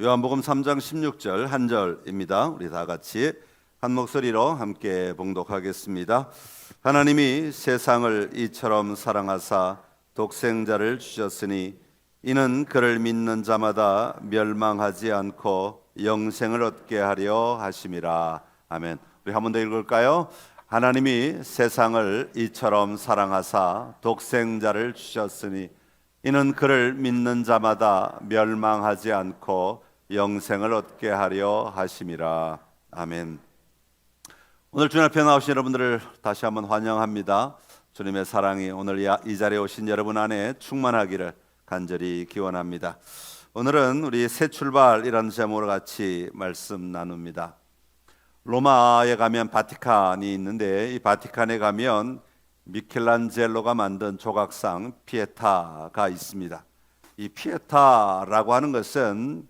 요한복음 3장 16절 한 절입니다. 우리 다 같이 한 목소리로 함께 봉독하겠습니다. 하나님이 세상을 이처럼 사랑하사 독생자를 주셨으니 이는 그를 믿는 자마다 멸망하지 않고 영생을 얻게 하려 하심이라. 아멘. 우리 한 번 더 읽을까요? 하나님이 세상을 이처럼 사랑하사 독생자를 주셨으니 이는 그를 믿는 자마다 멸망하지 않고 영생을 얻게 하려 하심이라. 아멘. 오늘 주님 앞에 나오신 여러분들을 다시 한번 환영합니다. 주님의 사랑이 오늘 이 자리에 오신 여러분 안에 충만하기를 간절히 기원합니다. 오늘은 우리 새 출발이라는 제목으로 같이 말씀 나눕니다. 로마에 가면 바티칸이 있는데 이 바티칸에 가면 미켈란젤로가 만든 조각상 피에타가 있습니다. 이 피에타라고 하는 것은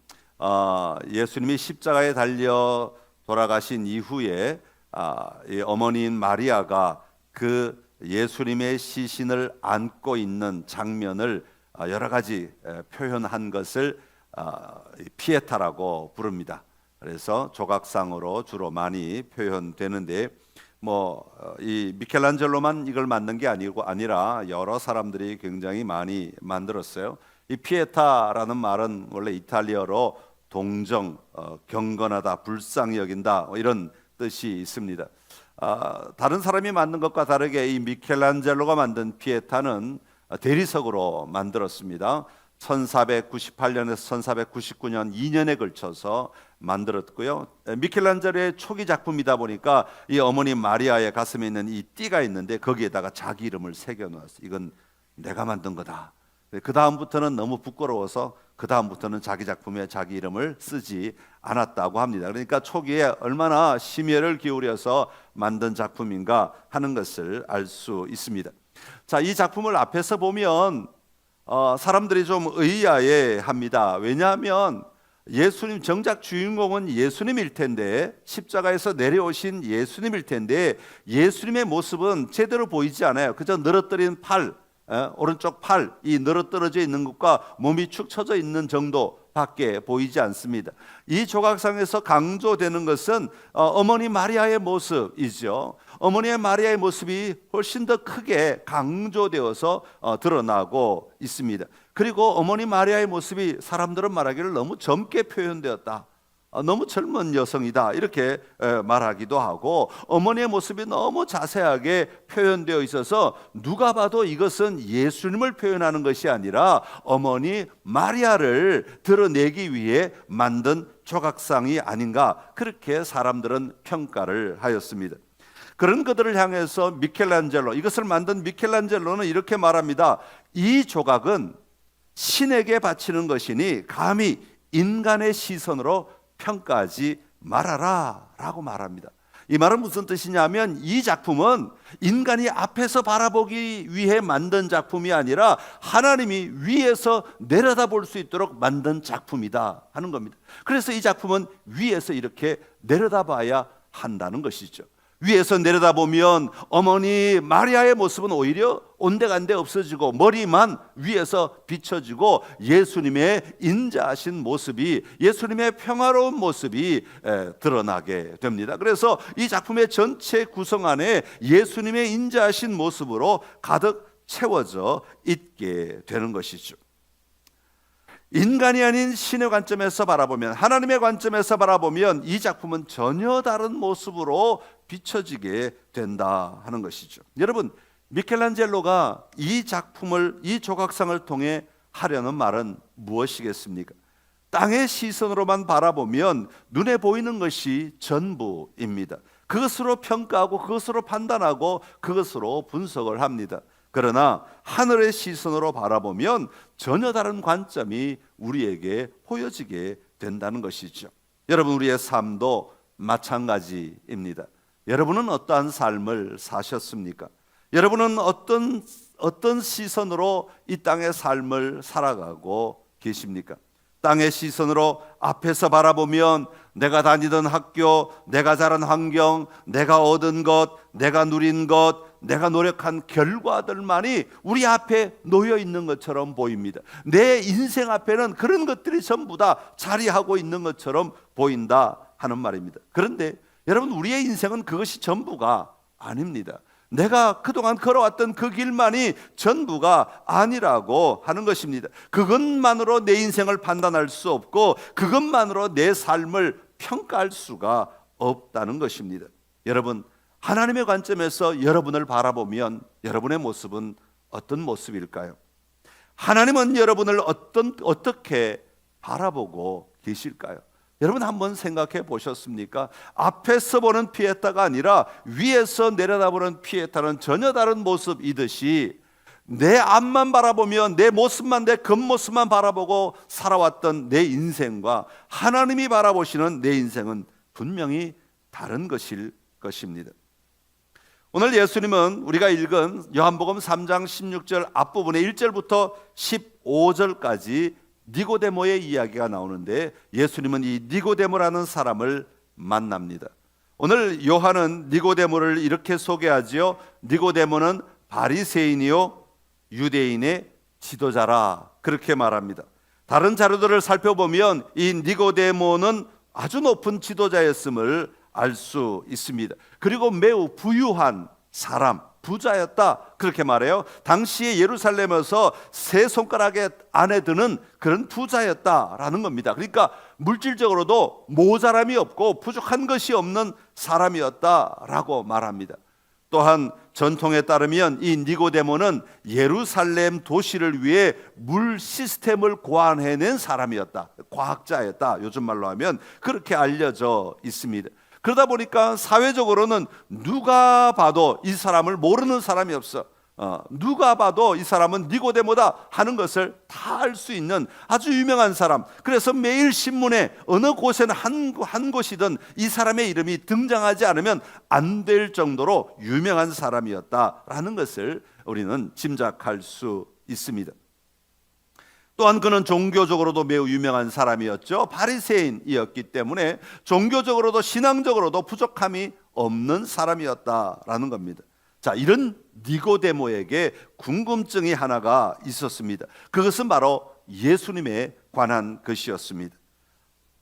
예수님이 십자가에 달려 돌아가신 이후에 이 어머니인 마리아가 그 예수님의 시신을 안고 있는 장면을 여러 가지 표현한 것을 피에타라고 부릅니다. 그래서 조각상으로 주로 많이 표현되는데 이 미켈란젤로만 이걸 만든 게 아니라 여러 사람들이 굉장히 많이 만들었어요. 이 피에타라는 말은 원래 이탈리아로 동정, 경건하다, 불쌍히 여긴다 이런 뜻이 있습니다. 다른 사람이 만든 것과 다르게 이 미켈란젤로가 만든 피에타는 대리석으로 만들었습니다. 1498년에서 1499년 2년에 걸쳐서 만들었고요. 미켈란젤로의 초기 작품이다 보니까 이 어머니 마리아의 가슴에 있는 이 띠가 있는데 거기에다가 자기 이름을 새겨 놓았어요. 이건 내가 만든 거다. 그 다음부터는 너무 부끄러워서 그 다음부터는 자기 작품에 자기 이름을 쓰지 않았다고 합니다. 그러니까 초기에 얼마나 심혈을 기울여서 만든 작품인가 하는 것을 알 수 있습니다. 자, 이 작품을 앞에서 보면 사람들이 좀 의아해합니다. 왜냐하면 예수님 정작 주인공은 예수님일 텐데 십자가에서 내려오신 예수님일 텐데 예수님의 모습은 제대로 보이지 않아요. 그저 늘어뜨린 팔, 오른쪽 팔, 이 늘어뜨려져 있는 것과 몸이 축 처져 있는 정도밖에 보이지 않습니다. 이 조각상에서 강조되는 것은 어머니 마리아의 모습이죠. 어머니의 마리아의 모습이 훨씬 더 크게 강조되어서 드러나고 있습니다. 그리고 어머니 마리아의 모습이 사람들은 말하기를 너무 젊게 표현되었다. 너무 젊은 여성이다 이렇게 말하기도 하고 어머니의 모습이 너무 자세하게 표현되어 있어서 누가 봐도 이것은 예수님을 표현하는 것이 아니라 어머니 마리아를 드러내기 위해 만든 조각상이 아닌가 그렇게 사람들은 평가를 하였습니다. 그런 그들을 향해서 미켈란젤로, 이것을 만든 미켈란젤로는 이렇게 말합니다. 이 조각은 신에게 바치는 것이니 감히 인간의 시선으로 평가하지 말아라 라고 말합니다. 이 말은 무슨 뜻이냐면 이 작품은 인간이 앞에서 바라보기 위해 만든 작품이 아니라 하나님이 위에서 내려다볼 수 있도록 만든 작품이다 하는 겁니다. 그래서 이 작품은 위에서 이렇게 내려다봐야 한다는 것이죠. 위에서 내려다보면 어머니 마리아의 모습은 오히려 온데간데 없어지고 머리만 위에서 비춰지고 예수님의 인자하신 모습이, 예수님의 평화로운 모습이 드러나게 됩니다. 그래서 이 작품의 전체 구성 안에 예수님의 인자하신 모습으로 가득 채워져 있게 되는 것이죠. 인간이 아닌 신의 관점에서 바라보면, 하나님의 관점에서 바라보면 이 작품은 전혀 다른 모습으로 비춰지게 된다 하는 것이죠. 여러분, 미켈란젤로가 이 작품을, 이 조각상을 통해 하려는 말은 무엇이겠습니까? 땅의 시선으로만 바라보면 눈에 보이는 것이 전부입니다. 그것으로 평가하고 그것으로 판단하고 그것으로 분석을 합니다. 그러나 하늘의 시선으로 바라보면 전혀 다른 관점이 우리에게 보여지게 된다는 것이죠. 여러분, 우리의 삶도 마찬가지입니다. 여러분은 어떠한 삶을 사셨습니까? 여러분은 어떤 시선으로 이 땅의 삶을 살아가고 계십니까? 땅의 시선으로 앞에서 바라보면 내가 다니던 학교, 내가 자란 환경, 내가 얻은 것, 내가 누린 것, 내가 노력한 결과들만이 우리 앞에 놓여 있는 것처럼 보입니다. 내 인생 앞에는 그런 것들이 전부 다 자리하고 있는 것처럼 보인다 하는 말입니다. 그런데 여러분, 우리의 인생은 그것이 전부가 아닙니다. 내가 그동안 걸어왔던 그 길만이 전부가 아니라고 하는 것입니다. 그것만으로 내 인생을 판단할 수 없고 그것만으로 내 삶을 평가할 수가 없다는 것입니다. 여러분, 하나님의 관점에서 여러분을 바라보면 여러분의 모습은 어떤 모습일까요? 하나님은 여러분을 어떻게 바라보고 계실까요? 여러분 한번 생각해 보셨습니까? 앞에서 보는 피에타가 아니라 위에서 내려다보는 피에타는 전혀 다른 모습이듯이 내 앞만 바라보며 내 모습만, 내 겉모습만 바라보고 살아왔던 내 인생과 하나님이 바라보시는 내 인생은 분명히 다른 것일 것입니다. 오늘 예수님은 우리가 읽은 요한복음 3장 16절 앞부분의 1절부터 15절까지 니고데모의 이야기가 나오는데 예수님은 이 니고데모라는 사람을 만납니다. 오늘 요한은 니고데모를 이렇게 소개하지요. 니고데모는 바리새인이요 유대인의 지도자라, 그렇게 말합니다. 다른 자료들을 살펴보면 이 니고데모는 아주 높은 지도자였음을 알 수 있습니다. 그리고 매우 부유한 사람, 부자였다, 그렇게 말해요. 당시에 예루살렘에서 세 손가락에 안에 드는 그런 부자였다라는 겁니다. 그러니까 물질적으로도 모자람이 없고 부족한 것이 없는 사람이었다라고 말합니다. 또한 전통에 따르면 이 니고데모는 예루살렘 도시를 위해 물 시스템을 고안해낸 사람이었다, 과학자였다, 요즘 말로 하면 그렇게 알려져 있습니다. 그러다 보니까 사회적으로는 누가 봐도 이 사람을 모르는 사람이 없어. 누가 봐도 이 사람은 니고데모다 하는 것을 다 알 수 있는 아주 유명한 사람. 그래서 매일 신문에 어느 곳에는 한 곳이든 이 사람의 이름이 등장하지 않으면 안 될 정도로 유명한 사람이었다라는 것을 우리는 짐작할 수 있습니다. 또한 그는 종교적으로도 매우 유명한 사람이었죠. 바리새인이었기 때문에 종교적으로도 신앙적으로도 부족함이 없는 사람이었다라는 겁니다. 자, 이런 니고데모에게 궁금증이 하나가 있었습니다. 그것은 바로 예수님에 관한 것이었습니다.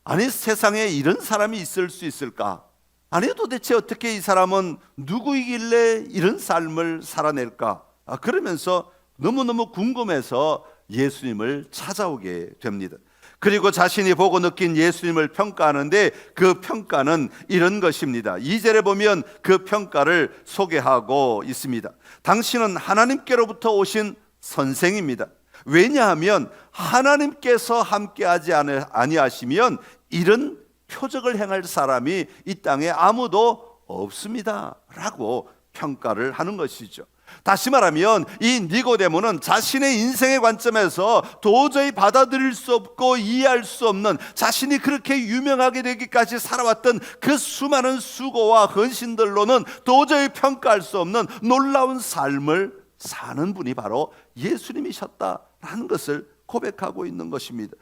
아니, 세상에 이런 사람이 있을 수 있을까? 아니, 도대체 어떻게 이 사람은 누구이길래 이런 삶을 살아낼까? 그러면서 너무너무 궁금해서 예수님을 찾아오게 됩니다. 그리고 자신이 보고 느낀 예수님을 평가하는데 그 평가는 이런 것입니다. 2절에 보면 그 평가를 소개하고 있습니다. 당신은 하나님께로부터 오신 선생입니다. 왜냐하면 하나님께서 함께하지 아니하시면 이런 표적을 행할 사람이 이 땅에 아무도 없습니다 라고 평가를 하는 것이죠. 다시 말하면 이 니고데모는 자신의 인생의 관점에서 도저히 받아들일 수 없고 이해할 수 없는, 자신이 그렇게 유명하게 되기까지 살아왔던 그 수많은 수고와 헌신들로는 도저히 평가할 수 없는 놀라운 삶을 사는 분이 바로 예수님이셨다라는 것을 고백하고 있는 것입니다.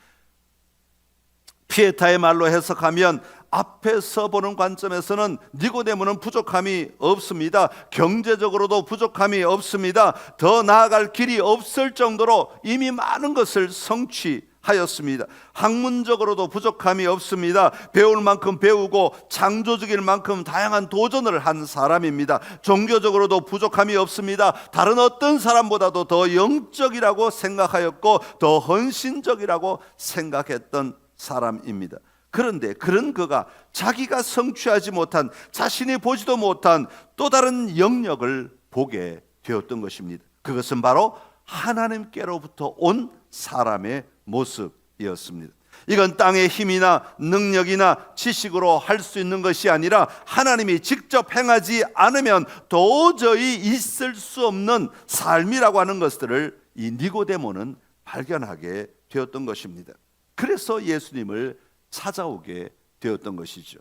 피에타의 말로 해석하면 앞에서 보는 관점에서는 니고데모는 부족함이 없습니다. 경제적으로도 부족함이 없습니다. 더 나아갈 길이 없을 정도로 이미 많은 것을 성취하였습니다. 학문적으로도 부족함이 없습니다. 배울 만큼 배우고 창조적일 만큼 다양한 도전을 한 사람입니다. 종교적으로도 부족함이 없습니다. 다른 어떤 사람보다도 더 영적이라고 생각하였고 더 헌신적이라고 생각했던 사람입니다. 그런데 그런 그가 자기가 성취하지 못한, 자신이 보지도 못한 또 다른 영역을 보게 되었던 것입니다. 그것은 바로 하나님께로부터 온 사람의 모습이었습니다. 이건 땅의 힘이나 능력이나 지식으로 할 수 있는 것이 아니라 하나님이 직접 행하지 않으면 도저히 있을 수 없는 삶이라고 하는 것들을 이 니고데모는 발견하게 되었던 것입니다. 그래서 예수님을 찾아오게 되었던 것이죠.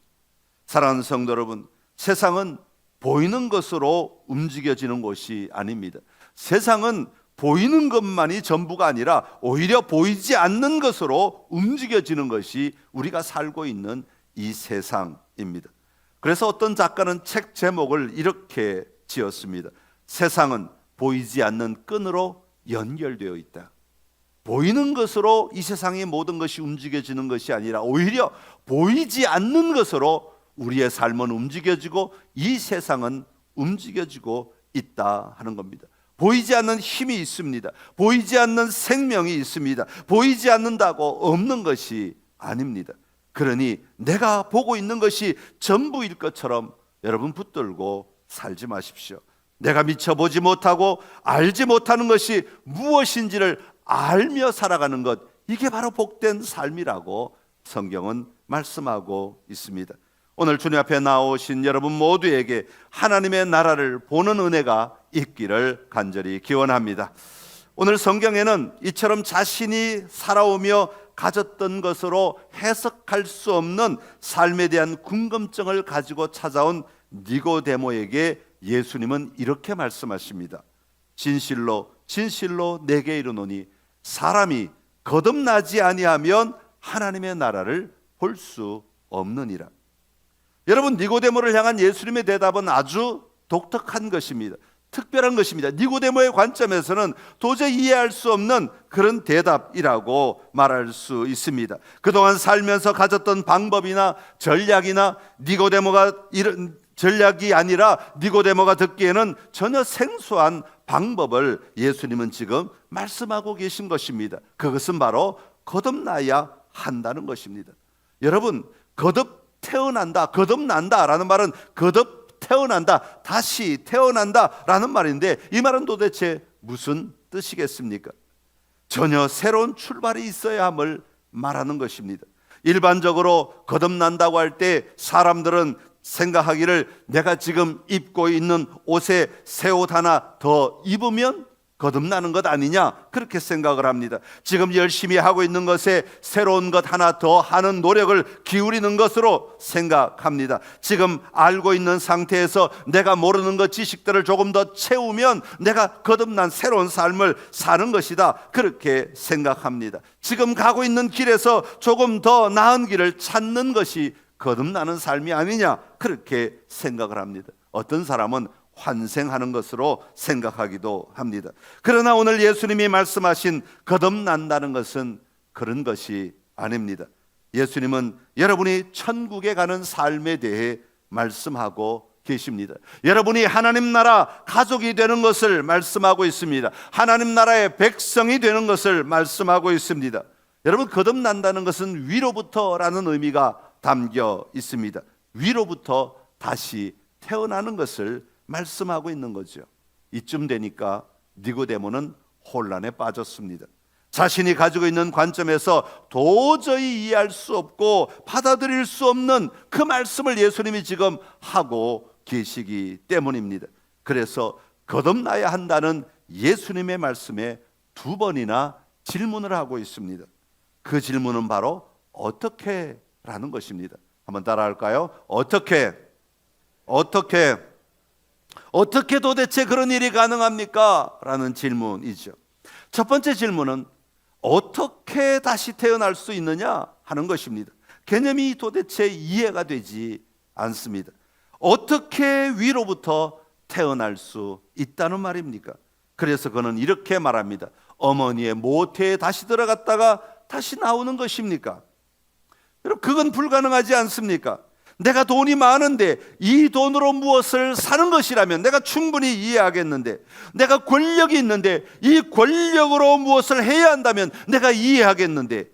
사랑하는 성도 여러분, 세상은 보이는 것으로 움직여지는 것이 아닙니다. 세상은 보이는 것만이 전부가 아니라 오히려 보이지 않는 것으로 움직여지는 것이 우리가 살고 있는 이 세상입니다. 그래서 어떤 작가는 책 제목을 이렇게 지었습니다. 세상은 보이지 않는 끈으로 연결되어 있다. 보이는 것으로 이 세상의 모든 것이 움직여지는 것이 아니라 오히려 보이지 않는 것으로 우리의 삶은 움직여지고 이 세상은 움직여지고 있다 하는 겁니다. 보이지 않는 힘이 있습니다. 보이지 않는 생명이 있습니다. 보이지 않는다고 없는 것이 아닙니다. 그러니 내가 보고 있는 것이 전부일 것처럼 여러분 붙들고 살지 마십시오. 내가 미처 보지 못하고 알지 못하는 것이 무엇인지를 알며 살아가는 것, 이게 바로 복된 삶이라고 성경은 말씀하고 있습니다. 오늘 주님 앞에 나오신 여러분 모두에게 하나님의 나라를 보는 은혜가 있기를 간절히 기원합니다. 오늘 성경에는 이처럼 자신이 살아오며 가졌던 것으로 해석할 수 없는 삶에 대한 궁금증을 가지고 찾아온 니고데모에게 예수님은 이렇게 말씀하십니다. 진실로 진실로 내게 이르노니 사람이 거듭나지 아니하면 하나님의 나라를 볼 수 없느니라. 여러분, 니고데모를 향한 예수님의 대답은 아주 독특한 것입니다. 특별한 것입니다. 니고데모의 관점에서는 도저히 이해할 수 없는 그런 대답이라고 말할 수 있습니다. 그동안 살면서 가졌던 방법이나 전략이나 니고데모가 이런 전략이 아니라 니고데모가 듣기에는 전혀 생소한 방법을 예수님은 지금 말씀하고 계신 것입니다. 그것은 바로 거듭나야 한다는 것입니다. 여러분, 거듭난다 라는 말은 거듭 태어난다, 다시 태어난다 라는 말인데, 이 말은 도대체 무슨 뜻이겠습니까? 전혀 새로운 출발이 있어야 함을 말하는 것입니다. 일반적으로 거듭난다고 할 때 사람들은 생각하기를 내가 지금 입고 있는 옷에 새 옷 하나 더 입으면 거듭나는 것 아니냐, 그렇게 생각을 합니다. 지금 열심히 하고 있는 것에 새로운 것 하나 더 하는 노력을 기울이는 것으로 생각합니다. 지금 알고 있는 상태에서 내가 모르는 것 지식들을 조금 더 채우면 내가 거듭난 새로운 삶을 사는 것이다, 그렇게 생각합니다. 지금 가고 있는 길에서 조금 더 나은 길을 찾는 것이 거듭나는 삶이 아니냐, 그렇게 생각을 합니다. 어떤 사람은 환생하는 것으로 생각하기도 합니다. 그러나 오늘 예수님이 말씀하신 거듭난다는 것은 그런 것이 아닙니다. 예수님은 여러분이 천국에 가는 삶에 대해 말씀하고 계십니다. 여러분이 하나님 나라 가족이 되는 것을 말씀하고 있습니다. 하나님 나라의 백성이 되는 것을 말씀하고 있습니다. 여러분, 거듭난다는 것은 위로부터라는 의미가 담겨 있습니다. 위로부터 다시 태어나는 것을 말씀하고 있는 거죠. 이쯤 되니까 니고데모는 혼란에 빠졌습니다. 자신이 가지고 있는 관점에서 도저히 이해할 수 없고 받아들일 수 없는 그 말씀을 예수님이 지금 하고 계시기 때문입니다. 그래서 거듭나야 한다는 예수님의 말씀에 두 번이나 질문을 하고 있습니다. 그 질문은 바로 어떻게 라는 것입니다. 한번 따라할까요? 어떻게 도대체 그런 일이 가능합니까? 라는 질문이죠. 첫 번째 질문은 어떻게 다시 태어날 수 있느냐 하는 것입니다. 개념이 도대체 이해가 되지 않습니다. 어떻게 위로부터 태어날 수 있다는 말입니까? 그래서 그는 이렇게 말합니다. 어머니의 모태에 다시 들어갔다가 다시 나오는 것입니까? 여러분, 그건 불가능하지 않습니까? 내가 돈이 많은데 이 돈으로 무엇을 사는 것이라면 내가 충분히 이해하겠는데, 내가 권력이 있는데 이 권력으로 무엇을 해야 한다면 내가 이해하겠는데,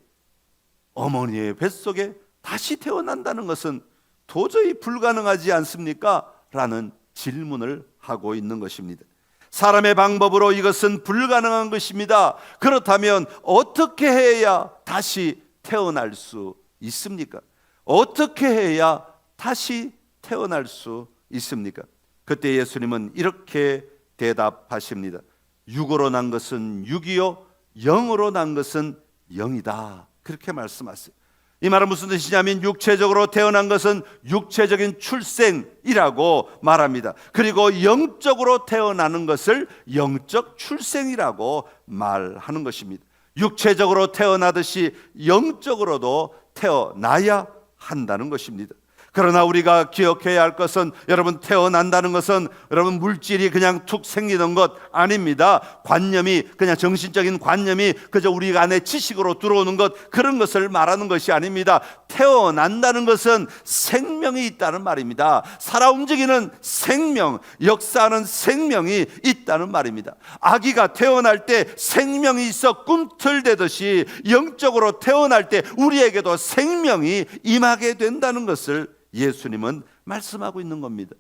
어머니의 뱃속에 다시 태어난다는 것은 도저히 불가능하지 않습니까? 라는 질문을 하고 있는 것입니다. 사람의 방법으로 이것은 불가능한 것입니다. 그렇다면 어떻게 해야 다시 태어날 수 있습니까? 어떻게 해야 다시 태어날 수 있습니까? 그때 예수님은 이렇게 대답하십니다. 육으로 난 것은 육이요 영으로 난 것은 영이다, 그렇게 말씀하세요. 이 말은 무슨 뜻이냐면 육체적으로 태어난 것은 육체적인 출생이라고 말합니다. 그리고 영적으로 태어나는 것을 영적 출생이라고 말하는 것입니다. 육체적으로 태어나듯이 영적으로도 태어나야 한다는 것입니다. 그러나 우리가 기억해야 할 것은, 여러분, 태어난다는 것은 여러분 물질이 그냥 툭 생기는 것 아닙니다. 관념이, 그냥 정신적인 관념이 그저 우리 안에 지식으로 들어오는 것, 그런 것을 말하는 것이 아닙니다. 태어난다는 것은 생명이 있다는 말입니다. 살아 움직이는 생명, 역사하는 생명이 있다는 말입니다. 아기가 태어날 때 생명이 있어 꿈틀대듯이 영적으로 태어날 때 우리에게도 생명이 임하게 된다는 것을 예수님은 말씀하고 있는 겁니다.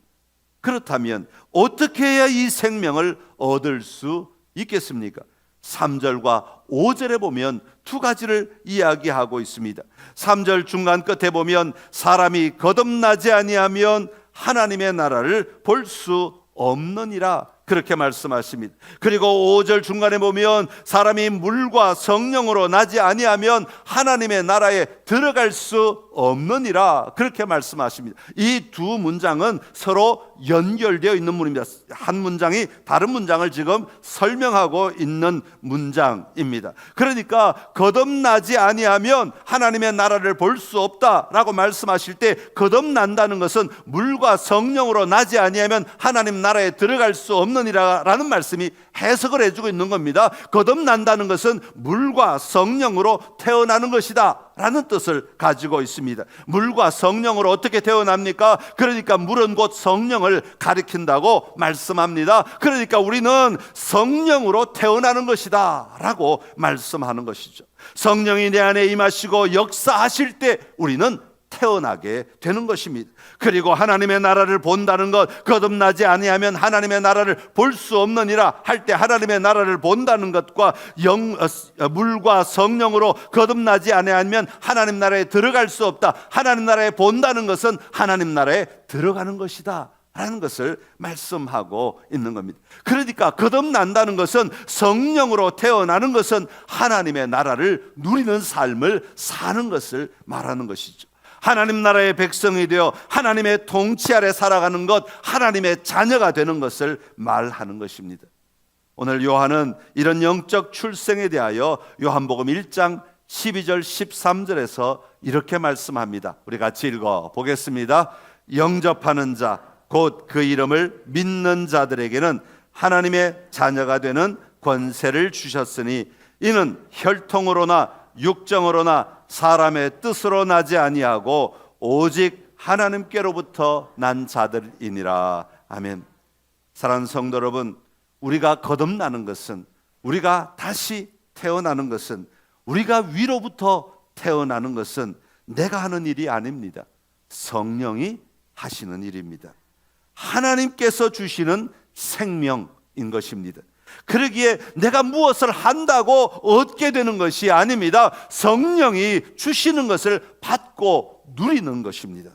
그렇다면 어떻게 해야 이 생명을 얻을 수 있겠습니까? 3절과 5절에 보면 두 가지를 이야기하고 있습니다. 3절 중간 끝에 보면 사람이 거듭나지 아니하면 하나님의 나라를 볼 수 없느니라, 그렇게 말씀하십니다. 그리고 5절 중간에 보면 사람이 물과 성령으로 나지 아니하면 하나님의 나라에 들어갈 수 없느니라, 그렇게 말씀하십니다. 이 두 문장은 서로 연결되어 있는 문입니다. 한 문장이 다른 문장을 지금 설명하고 있는 문장입니다. 그러니까 거듭나지 아니하면 하나님의 나라를 볼 수 없다라고 말씀하실 때, 거듭난다는 것은 물과 성령으로 나지 아니하면 하나님 나라에 들어갈 수 없느니라라는 말씀이 해석을 해주고 있는 겁니다. 거듭난다는 것은 물과 성령으로 태어나는 것이다 라는 뜻을 가지고 있습니다. 물과 성령으로 어떻게 태어납니까? 그러니까 물은 곧 성령을 가리킨다고 말씀합니다. 그러니까 우리는 성령으로 태어나는 것이다 라고 말씀하는 것이죠. 성령이 내 안에 임하시고 역사하실 때 우리는 태어나게 되는 것입니다. 그리고 하나님의 나라를 본다는 것, 거듭나지 아니하면 하나님의 나라를 볼 수 없느니라 할 때, 하나님의 나라를 본다는 것과 물과 성령으로 거듭나지 아니하면 하나님 나라에 들어갈 수 없다, 하나님 나라에 본다는 것은 하나님 나라에 들어가는 것이다 라는 것을 말씀하고 있는 겁니다. 그러니까 거듭난다는 것은, 성령으로 태어나는 것은 하나님의 나라를 누리는 삶을 사는 것을 말하는 것이죠. 하나님 나라의 백성이 되어 하나님의 통치 아래 살아가는 것, 하나님의 자녀가 되는 것을 말하는 것입니다. 오늘 요한은 이런 영적 출생에 대하여 요한복음 1장 12절 13절에서 이렇게 말씀합니다. 우리 같이 읽어 보겠습니다. 영접하는 자, 곧 그 이름을 믿는 자들에게는 하나님의 자녀가 되는 권세를 주셨으니 이는 혈통으로나 육정으로나 사람의 뜻으로 나지 아니하고 오직 하나님께로부터 난 자들이니라. 아멘. 사랑하는 성도 여러분, 우리가 거듭나는 것은, 우리가 다시 태어나는 것은, 우리가 위로부터 태어나는 것은 내가 하는 일이 아닙니다. 성령이 하시는 일입니다. 하나님께서 주시는 생명인 것입니다. 그러기에 내가 무엇을 한다고 얻게 되는 것이 아닙니다. 성령이 주시는 것을 받고 누리는 것입니다.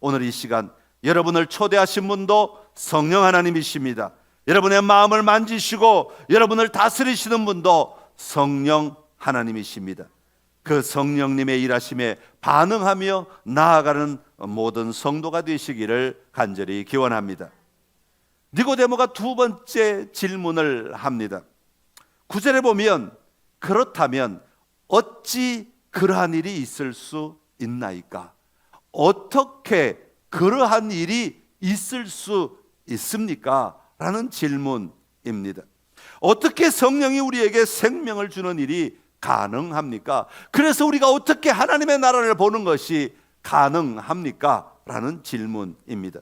오늘 이 시간 여러분을 초대하신 분도 성령 하나님이십니다. 여러분의 마음을 만지시고 여러분을 다스리시는 분도 성령 하나님이십니다. 그 성령님의 일하심에 반응하며 나아가는 모든 성도가 되시기를 간절히 기원합니다. 니고데모가 두 번째 질문을 합니다. 9절에 보면 그렇다면 어찌 그러한 일이 있을 수 있나이까? 어떻게 그러한 일이 있을 수 있습니까? 라는 질문입니다. 어떻게 성령이 우리에게 생명을 주는 일이 가능합니까? 그래서 우리가 어떻게 하나님의 나라를 보는 것이 가능합니까? 라는 질문입니다.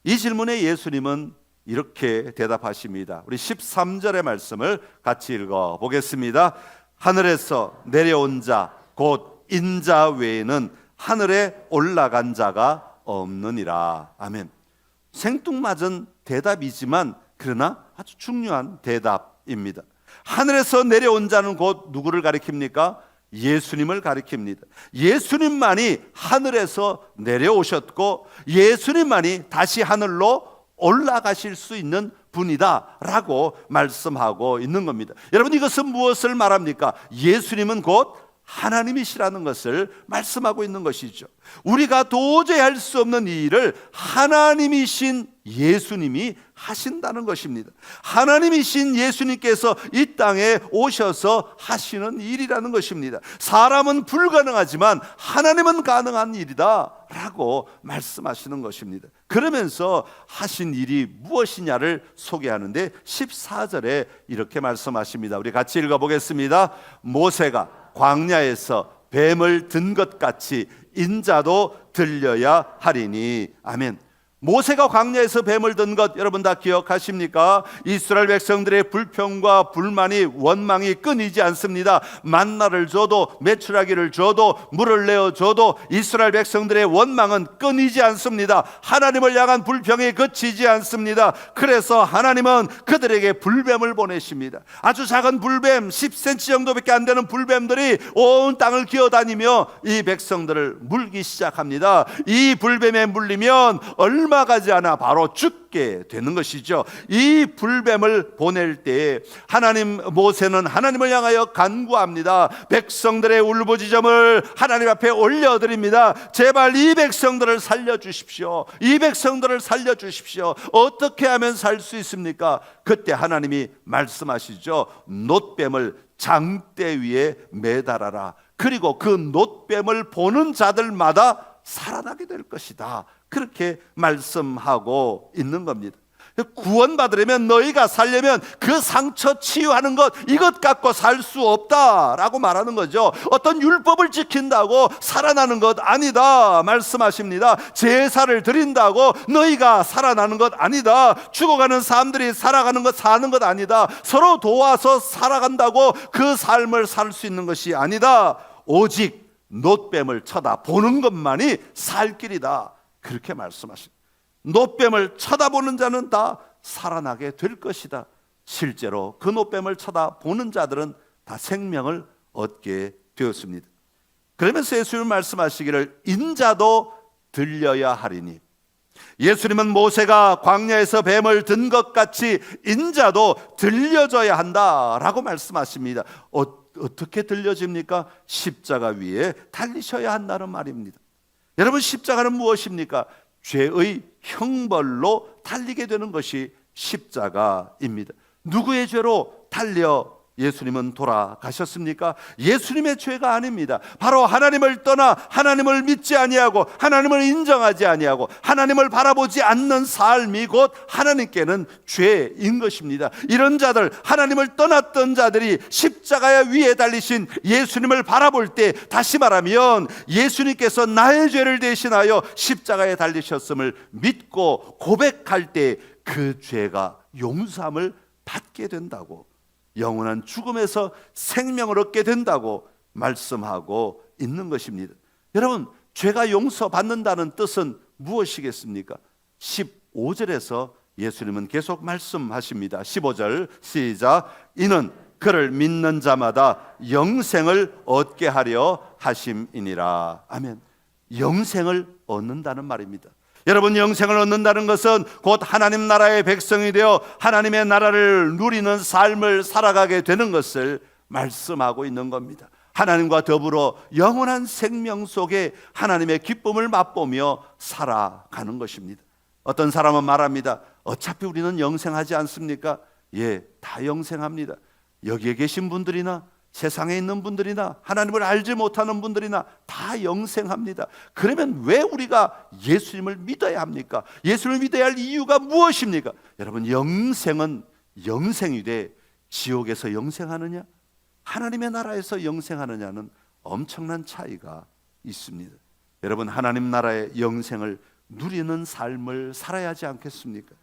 이 질문에 예수님은 이렇게 대답하십니다. 우리 13절의 말씀을 같이 읽어 보겠습니다. 하늘에서 내려온 자, 곧 인자 외에는 하늘에 올라간 자가 없느니라. 아멘. 생뚱맞은 대답이지만 그러나 아주 중요한 대답입니다. 하늘에서 내려온 자는 곧 누구를 가리킵니까? 예수님을 가리킵니다. 예수님만이 하늘에서 내려오셨고 예수님만이 다시 하늘로 올라가실 수 있는 분이다 라고 말씀하고 있는 겁니다. 여러분, 이것은 무엇을 말합니까? 예수님은 곧 하나님이시라는 것을 말씀하고 있는 것이죠. 우리가 도저히 할 수 없는 이 일을 하나님이신 예수님이 하신다는 것입니다. 하나님이신 예수님께서 이 땅에 오셔서 하시는 일이라는 것입니다. 사람은 불가능하지만 하나님은 가능한 일이다 라고 하고 말씀하시는 것입니다. 그러면서 하신 일이 무엇이냐를 소개하는데 14절에 이렇게 말씀하십니다. 우리 같이 읽어보겠습니다. 모세가 광야에서 뱀을 든 것 같이 인자도 들려야 하리니. 아멘. 모세가 광야에서 뱀을 든 것 여러분 다 기억하십니까? 이스라엘 백성들의 불평과 불만이 원망이 끊이지 않습니다. 만나를 줘도 메추라기를 줘도 물을 내어 줘도 이스라엘 백성들의 원망은 끊이지 않습니다. 하나님을 향한 불평이 그치지 않습니다. 그래서 하나님은 그들에게 불뱀을 보내십니다. 아주 작은 불뱀 10cm 정도밖에 안 되는 불뱀들이 온 땅을 기어다니며 이 백성들을 물기 시작합니다. 이 불뱀에 물리면 얼마 가지 않아 바로 죽게 되는 것이죠. 이 불뱀을 보낼 때 모세는 하나님을 향하여 간구합니다. 백성들의 울부짖음을 하나님 앞에 올려드립니다. 제발 이 백성들을 살려주십시오. 이 백성들을 살려주십시오. 어떻게 하면 살 수 있습니까? 그때 하나님이 말씀하시죠. 놋뱀을 장대 위에 매달아라. 그리고 그 놋뱀을 보는 자들마다 살아나게 될 것이다. 그렇게 말씀하고 있는 겁니다. 구원받으려면, 너희가 살려면 그 상처 치유하는 것, 이것 갖고 살 수 없다라고 말하는 거죠. 어떤 율법을 지킨다고 살아나는 것 아니다 말씀하십니다. 제사를 드린다고 너희가 살아나는 것 아니다. 죽어가는 사람들이 살아가는 것, 사는 것 아니다. 서로 도와서 살아간다고 그 삶을 살 수 있는 것이 아니다. 오직 놋뱀을 쳐다보는 것만이 살 길이다. 그렇게 말씀하십니다. 놋뱀을 쳐다보는 자는 다 살아나게 될 것이다. 실제로 그 놋뱀을 쳐다보는 자들은 다 생명을 얻게 되었습니다. 그러면서 예수님 말씀하시기를 인자도 들려야 하리니. 예수님은 모세가 광야에서 뱀을 든 것 같이 인자도 들려져야 한다라고 말씀하십니다. 어떻게 들려집니까? 십자가 위에 달리셔야 한다는 말입니다. 여러분, 십자가는 무엇입니까? 죄의 형벌로 달리게 되는 것이 십자가입니다. 누구의 죄로 달려 예수님은 돌아가셨습니까? 예수님의 죄가 아닙니다. 바로 하나님을 떠나 하나님을 믿지 아니하고 하나님을 인정하지 아니하고 하나님을 바라보지 않는 삶이 곧 하나님께는 죄인 것입니다. 이런 자들, 하나님을 떠났던 자들이 십자가 위에 달리신 예수님을 바라볼 때, 다시 말하면 예수님께서 나의 죄를 대신하여 십자가에 달리셨음을 믿고 고백할 때 그 죄가 용서함을 받게 된다고, 영원한 죽음에서 생명을 얻게 된다고 말씀하고 있는 것입니다. 여러분, 죄가 용서받는다는 뜻은 무엇이겠습니까? 15절에서 예수님은 계속 말씀하십니다. 15절 시작. 이는 그를 믿는 자마다 영생을 얻게 하려 하심이니라. 아멘. 영생을 얻는다는 말입니다. 여러분, 영생을 얻는다는 것은 곧 하나님 나라의 백성이 되어 하나님의 나라를 누리는 삶을 살아가게 되는 것을 말씀하고 있는 겁니다. 하나님과 더불어 영원한 생명 속에 하나님의 기쁨을 맛보며 살아가는 것입니다. 어떤 사람은 말합니다. 어차피 우리는 영생하지 않습니까? 예, 다 영생합니다. 여기에 계신 분들이나 세상에 있는 분들이나 하나님을 알지 못하는 분들이나 다 영생합니다. 그러면 왜 우리가 예수님을 믿어야 합니까? 예수님을 믿어야 할 이유가 무엇입니까? 여러분, 영생은 영생이 돼 지옥에서 영생하느냐, 하나님의 나라에서 영생하느냐는 엄청난 차이가 있습니다. 여러분, 하나님 나라의 영생을 누리는 삶을 살아야 하지 않겠습니까?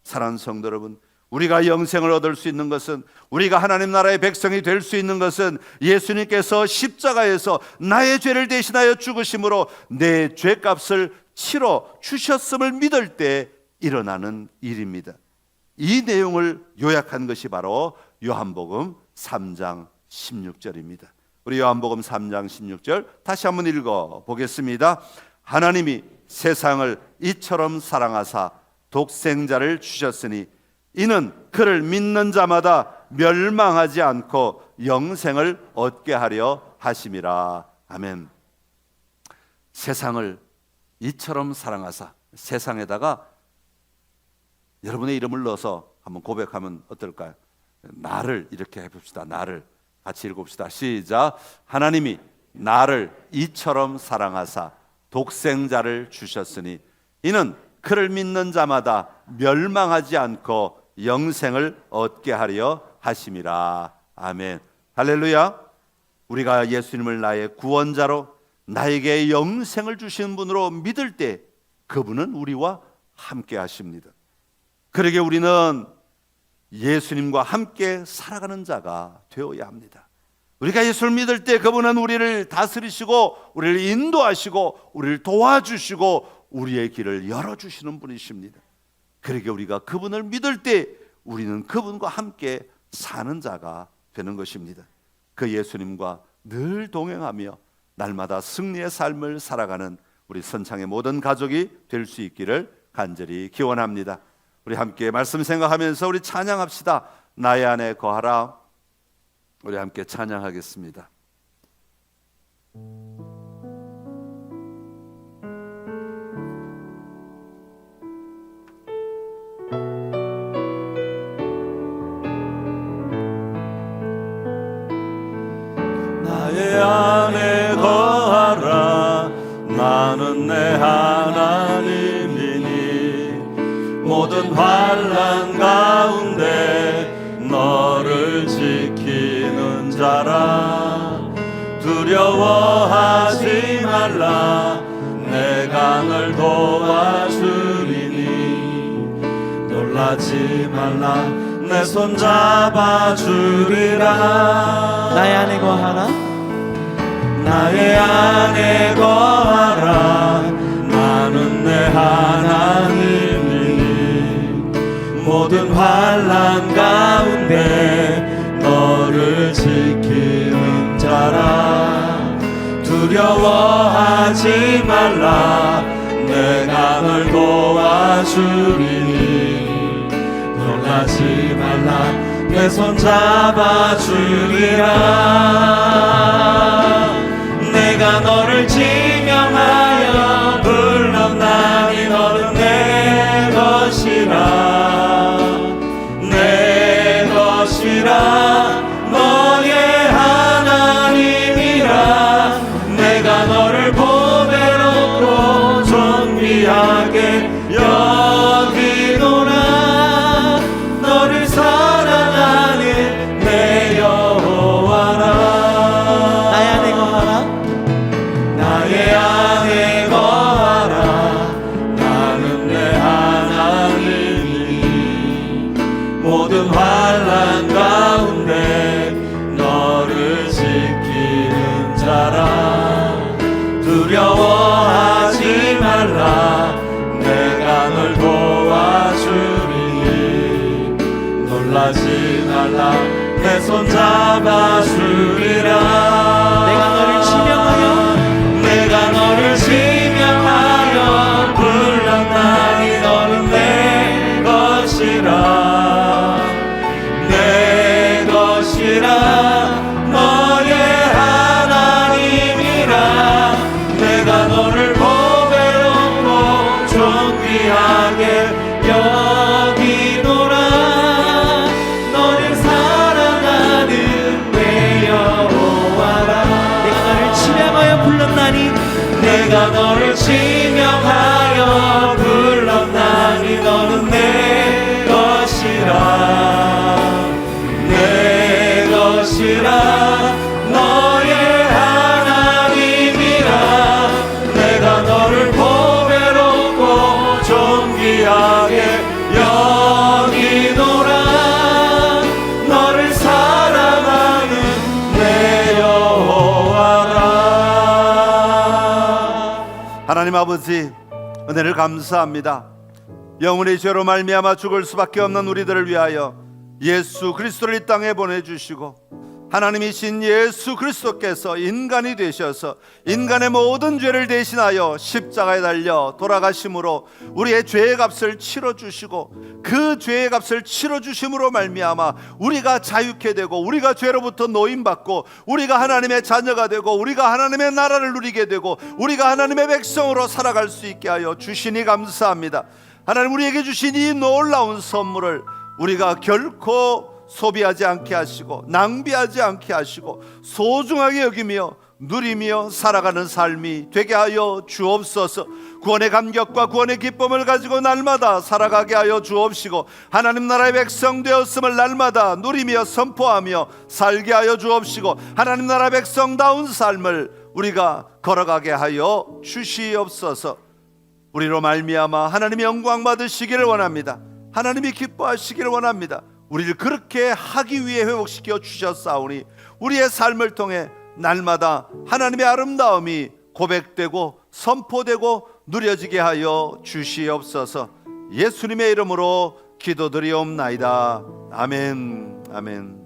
사랑하는 성도 여러분, 우리가 영생을 얻을 수 있는 것은, 우리가 하나님 나라의 백성이 될 수 있는 것은 예수님께서 십자가에서 나의 죄를 대신하여 죽으심으로 내 죄값을 치러 주셨음을 믿을 때 일어나는 일입니다. 이 내용을 요약한 것이 바로 요한복음 3장 16절입니다. 우리 요한복음 3장 16절 다시 한번 읽어보겠습니다. 하나님이 세상을 이처럼 사랑하사 독생자를 주셨으니 이는 그를 믿는 자마다 멸망하지 않고 영생을 얻게 하려 하심이라. 아멘. 세상을 이처럼 사랑하사, 세상에다가 여러분의 이름을 넣어서 한번 고백하면 어떨까요? 나를 이렇게 해봅시다. 나를 같이 읽읍시다. 시작. 하나님이 나를 이처럼 사랑하사 독생자를 주셨으니 이는 그를 믿는 자마다 멸망하지 않고 영생을 얻게 하려 하심이라. 아멘. 할렐루야. 우리가 예수님을 나의 구원자로 나에게 영생을 주신 분으로 믿을 때 그분은 우리와 함께 하십니다. 그러게 우리는 예수님과 함께 살아가는 자가 되어야 합니다. 우리가 예수를 믿을 때 그분은 우리를 다스리시고 우리를 인도하시고 우리를 도와주시고 우리의 길을 열어주시는 분이십니다. 그러게 우리가 그분을 믿을 때 우리는 그분과 함께 사는 자가 되는 것입니다. 그 예수님과 늘 동행하며 날마다 승리의 삶을 살아가는 우리 선창의 모든 가족이 될 수 있기를 간절히 기원합니다. 우리 함께 말씀 생각하면서 우리 찬양합시다. 나의 안에 거하라. 우리 함께 찬양하겠습니다. 나의 안에 거하라. 나는 내 하나님이니 모든 환난 가운데 너를 지키는 자라. 두려워하지 말라. 내가 널 도와주리니 놀라지 말라. 내 손 잡아주리라. 나의 안에 거하라. 나의 안에 거하라. 나는 내 하나님이니 모든 환난 가운데 너를 지키는 자라. 두려워하지 말라. 내가 널 도와주리니 놀라지 말라. 내 손 잡아주리라. 내가 너를 지명하여 불렀나니 너는 내 것이라. 내 것이라. 너의 하나님이라. 내가 너를 보배롭고 존귀하게 여기노라. 너를 사랑하는 내 여호와라. 나의 안에 거하라. 나의 안에 거하라. 나는 내 하나님이니 모든 환난 가운데 너를 지키는 자라. 두려워하지 말라. 내가 널 도와주리니 놀라지 말라. 내 손 잡아주리라. 내가 너를 지명하여 내가 너를 지명하여 불렀나니 너는 내 것이라. 내 것이라. 너의 하나님이라. 내가 너를 보배롭고 존귀하게 여기노라. 너를 사랑하는 내 여호와라. 내가 너를 지명하여 불렀나니 내가 너를 지명하여 불렀나니 너는 내 것이라. 내 것이라. 너의 하나님이라. 내가 너를 보배롭고 존귀하게 여기노라. 너를 사랑하는 내 여호와라. 하나님 아버지, 은혜를 감사합니다. 영혼의 죄로 말미암아 죽을 수밖에 없는 우리들을 위하여 예수 그리스도를 이 땅에 보내주시고 하나님이신 예수 그리스도께서 인간이 되셔서 인간의 모든 죄를 대신하여 십자가에 달려 돌아가심으로 우리의 죄의 값을 치러주시고 그 죄의 값을 치러주심으로 말미암아 우리가 자유케 되고 우리가 죄로부터 노임받고 우리가 하나님의 자녀가 되고 우리가 하나님의 나라를 누리게 되고 우리가 하나님의 백성으로 살아갈 수 있게 하여 주시니 감사합니다. 하나님, 우리에게 주신 이 놀라운 선물을 우리가 결코 소비하지 않게 하시고 낭비하지 않게 하시고 소중하게 여기며 누리며 살아가는 삶이 되게 하여 주옵소서. 구원의 감격과 구원의 기쁨을 가지고 날마다 살아가게 하여 주옵시고, 하나님 나라의 백성 되었음을 날마다 누리며 선포하며 살게 하여 주옵시고, 하나님 나라 백성다운 삶을 우리가 걸어가게 하여 주시옵소서. 우리로 말미암아 하나님이 영광 받으시기를 원합니다. 하나님이 기뻐하시기를 원합니다. 우리를 그렇게 하기 위해 회복시켜 주셨사오니 우리의 삶을 통해 날마다 하나님의 아름다움이 고백되고 선포되고 누려지게 하여 주시옵소서. 예수님의 이름으로 기도드리옵나이다. 아멘. 아멘.